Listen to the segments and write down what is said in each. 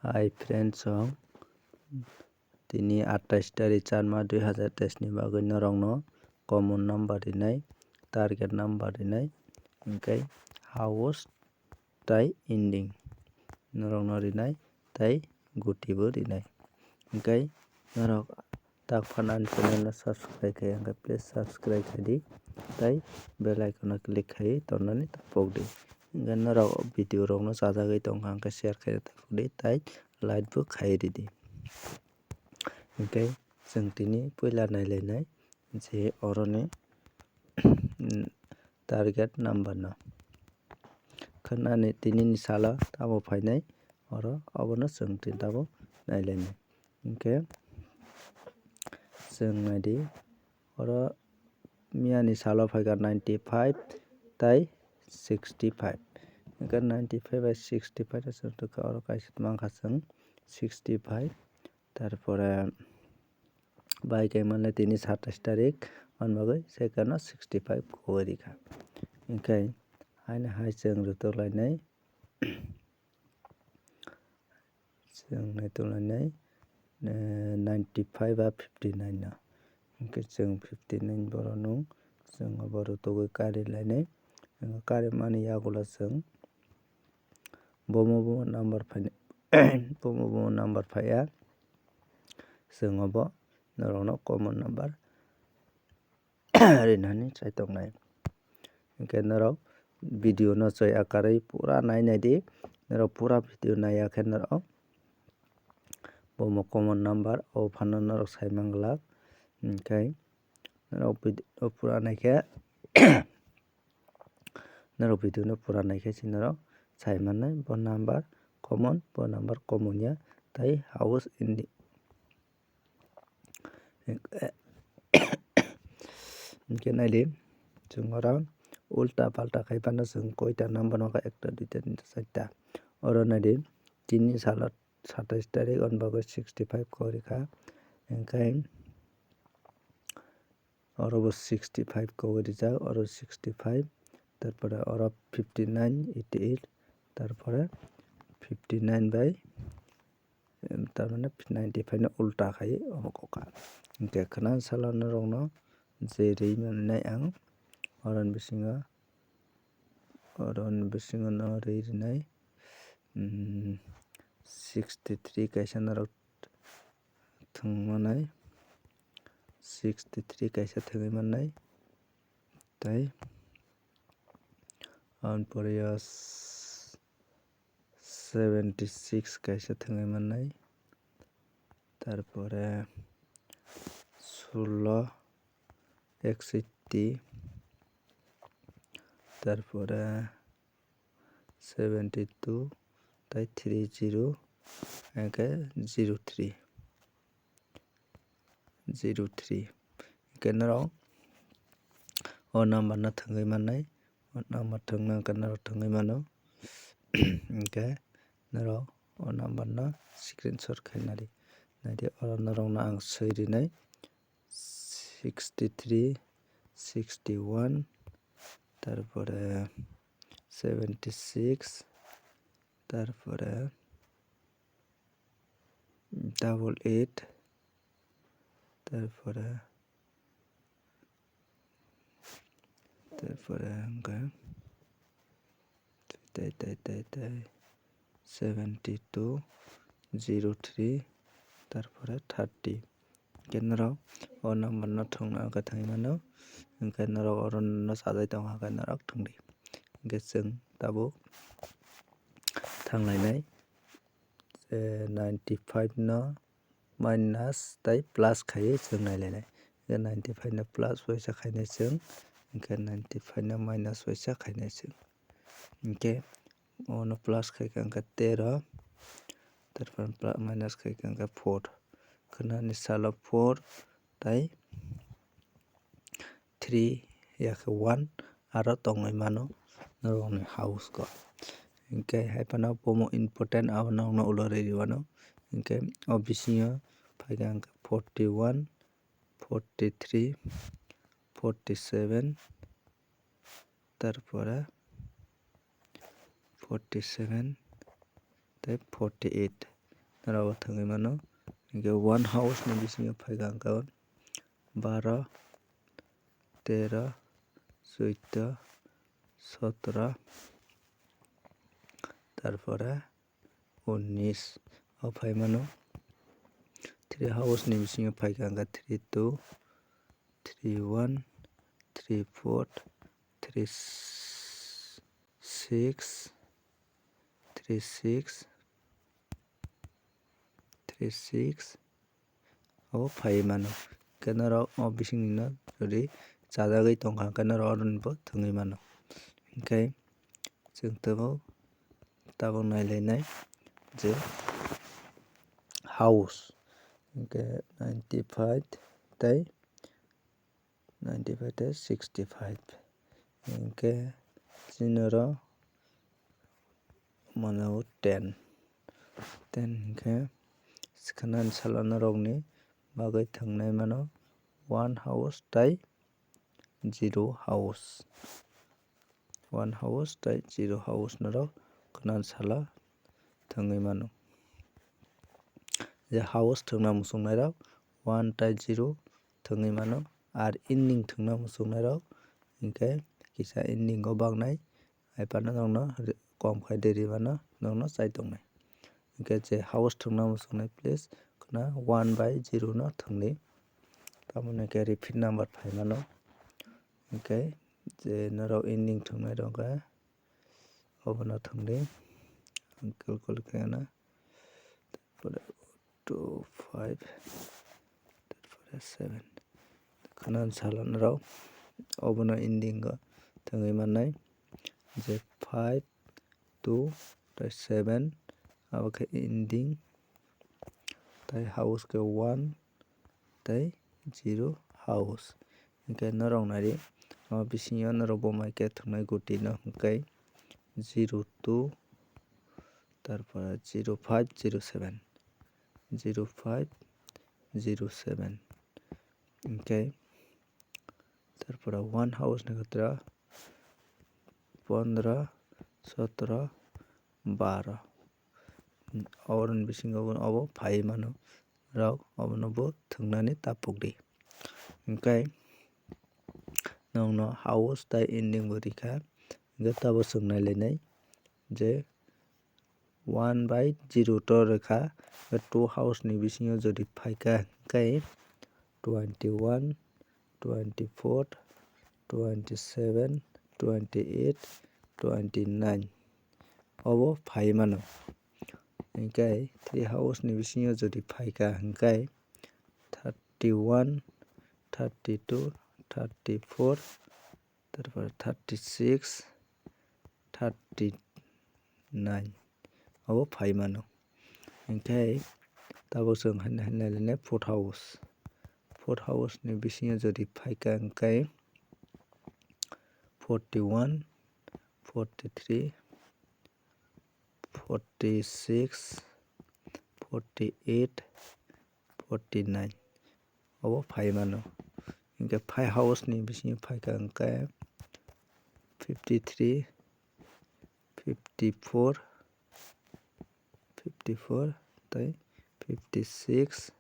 Hi friends दिनै 28 तारिख 4 मार्च 2023 ni bagui norokno common number rinai target number rinai hingkai house tai ending norokno rinai tai guti bo rinai hingkai norok tak phanani channel no subscribe khai hingkha please subscribe khai di tai bell icon no click khai tornani tapokdi hingkha norok video rok no chajagui tongkha hingkha share khai tapokdi tai like bo khai ridi hingkhe chwng tini puila nailainai je oroni target number no khwnani tini ni salo tamo phainai oro obono chwng tini tamo nailainai hingkhe chwng naidi oro miyani salo phaikha 95 tai 65 hingkhe 95 bai 65 no chwng tongkha oro kaisa mangkha chwng 65 tarpore baikhe manlai tini 27 tarik ani bagui second no 65 khowai rikha hingkhai haino hai chwng rwktulainai chwng naitolainai 95 ba 59 no hingkhe chwng 59 borok nung chwng abo rwktugui karilainai karimani yagola chwng bomo bomo number phainai bomo bomo number phaiya chwng obo norokno common number rinani chai tongnai hingkhe norok video no choi akarwi pura nainai di norok pura video naiya khe norok bomo common number o fano norok sai mangala hingkhai norok video pura naikhe norok video no pura naikhe norok sai mannai bo number common ya tai house ending hingkhe naidi chwng oro ulta palta khai fano chwng koita number nonkha ekta duita tinta charta oro naidi tini salo 27 tarik ani bagui 65 khowai rikha hingkhai oro bo 65 khowai rijak oro 65 tarpore oro 59 88 tarpore 59 bai tarmane 95 no ulta khai obo kokha hingkhe khwnang salo norokno je rwi manai ang oroni bisingo no rwi rwnai 63 kaisa norok thwngmannai 63 kaisa thwngwi mannai tai aboni pore o 76 kaisa thwngwi mannai tarpore 16 61 tarpore 72 tai 30 hingkhe 03 hingkhe norok o number no thwngwi mannai o number thwngna hwnkhe norok thwngwi mano hingkhe norok o number no screenshot khai naidi oro norokno ang swi rwnai 63 61 tarpore 76 tarpore 88 tarpore hingkhe 72 03 tarpore 30 hingkhe norok o number no thwngna hwnkhe thwngwi mano hingkhe norok oro no sajai tongkha hingkhe norok thwngdi hingkhe chwng tabuk thanglaihnai 95 no minus tai plus khaiwi chwng nailainai 95 no plus waisa khainai chwng hingkhe 95 no minus waisa khainai chwng hingkhe ono plus khaikha hingkhe 13 tarpore minus khaikha hingkhe 4 khwnani salo 4 tai 3 yakhe 1 aro tongwi mano norokni house ko hingkhe haifano bomo important abo norokno ulo rwrwi mano hingkhe o bisingo phaikha hingkhe 41 43 47 tarpore 47 tai 48 narago thangui mano hingke one house ni bisingo phaika hingke 12 13 14 17 তারপরে 19 o phai mano 3 house ni bisingo phaika hingke 32 31 34 36 36 36 o phai mano kenaro o bisingni no jodi chajagui tongkha kenaro oronbo thangui mano hingke chwng tabuk nailainai je house hingke 95 tei 65 hingke chini ro mano 10 hingke khwnani salonarokni bagui thwngnai mano one house tei zero house tei zero house norok khwnani sala thwngui mano je house thwngna muchungnai rok 1 tei 0 thwngui mano ar ending thwngna muchungnai rok hingke kisa ending o baknai haifano nokno kom khai de mano nokno chai tongnai hingke je house thwngna muchungnai place khwna 1/0 no thwngdi tamoni hingke repeat number phai mano hingke je norok ending thwngnai rokge obono thwngdi calculate khaina 2 5 তারপরে 7 khwnani salonarok obono ending o thwngui mannai je 5 2 tei 7 abo khe ending tei house khe 1 tei 0 house hingke norok nai ri o bisingo norok bomai thwngnai guti no hingke 02 তারপরে 05 07 05 07 hingke তারপরে one house ni khatra 15 17 12 oroni bisingo obo phai mano rok obono bo thwngnani tapukdi hingke nokno house tei ending bo rikha hingke tabo chwng nailainai je 1/0 to rekha two house ni bisingo jodi phaika hingke 21 24 27 28 29 obo phai mano hingke three house ni bisingo jodi phaika hingke 31 32 34 তারপরে 36 39 obo phai mano hingke tabo chwng nailainai fourth house ni bisingo jodi phaika hingke 41 43 46 48 49 obo phai mano hingke five house ni bisingo phaika hingke 53 54 tei 56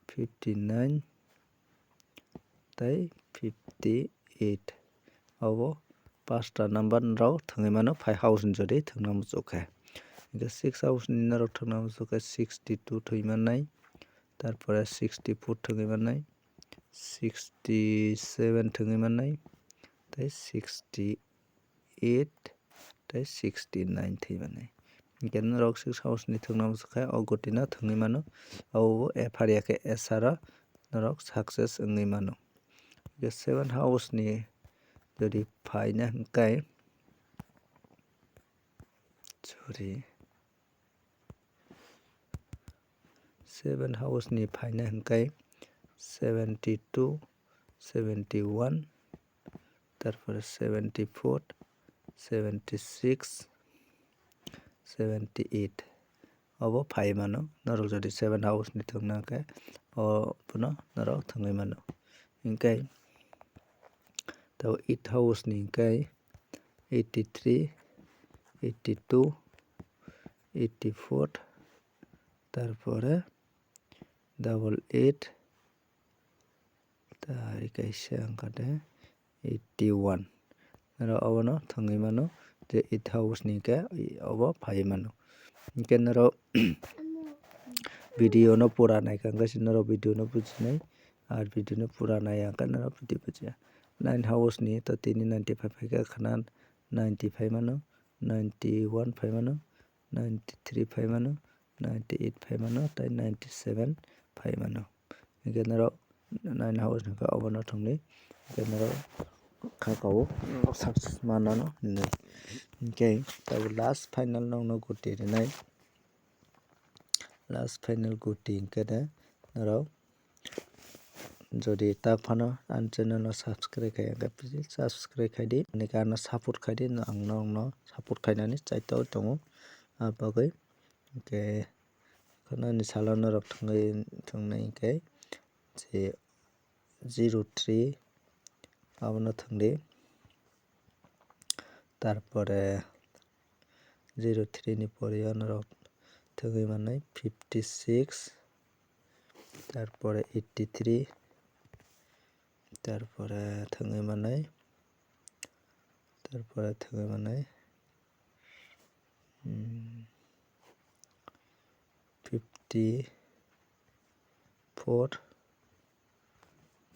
59 tei 58 obo pasta number rok thwngui mano five house ni jodi thwngna muchukhe hingke six house ni norok thwngna muchukhe 62 thwngui mannai tarpore 64 thwngui mannai 67 thwngui mannai tei 68 tei 69 thwngui mannai hingke norok six house ni thwngna muchukhe o guti no thwngui mano abo ephar khe esaro norok success wngui mano hingke seven house ni jodi phaina hingke seven house ni phaina hingke 72 71 তারপরে 74 76 78 obo phai mano norok jodi seven house ni thwngna khe obono norok thwngui mano hingke tabo eight house ni hingke 83 82 84 তারপরে 88 tari kaisa angkade 81 naro abono thangui mano je 8 ni ke obo phai mano hingke naro video no pura naikha kaisa naro video no bujinai ar video no pura naiyangkha naro video bujia 9 house ni to tini 95 phaikha khana 90 phai mano 91 phai mano 93 phai mano 98 phai mano tei 97 phai mano hingke naro 9 house ni khe obono thangni hingke naro khakao success manano hinui hingke tabo last final nongno guti rinai last final guti hingke naro jodi ta phano ang channel no subscribe khai hingke please subscribe khai di ani kana support khai di ang no support khainani chaito tongo abagoi hingke khana ni salo norok thungnai hingke je 03 abono thangdi tarpore 03 ni pore norok thangui manai 56 tarpore 83 tarpore thangui manai 54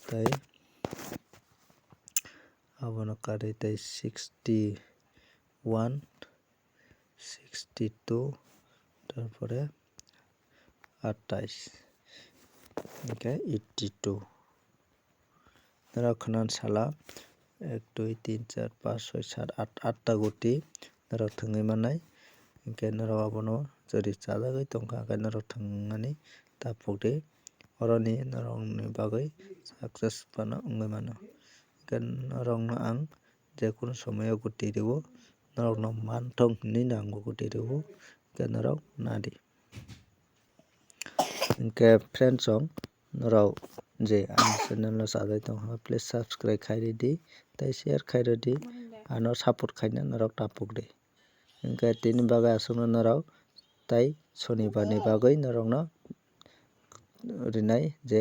tei abono kadai tei 61 62 tarpore 28 hingke 82 norok khana sala 1 2 3 4 5 6 7 8 8 ta guti norok thangui manai hingke norok abono jodi chajagui tongkha hingke norok thangmani tapukdi oroni norok ni bagui success fano wngui mano hingke norok no ang jekono somoi o guti rwo norok no manthok hinui no ang bo guti rwo hingke norok nadi hingke friends rok norok je ang channel no sajai tongkha please subscribe khai ridi tei share khai ridi ano support khaina norok tapukdi hingke tini bagui asukno norok tei shonibar ni bagui norok no rinai je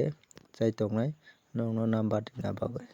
chai tongnai norok no number dina bagui.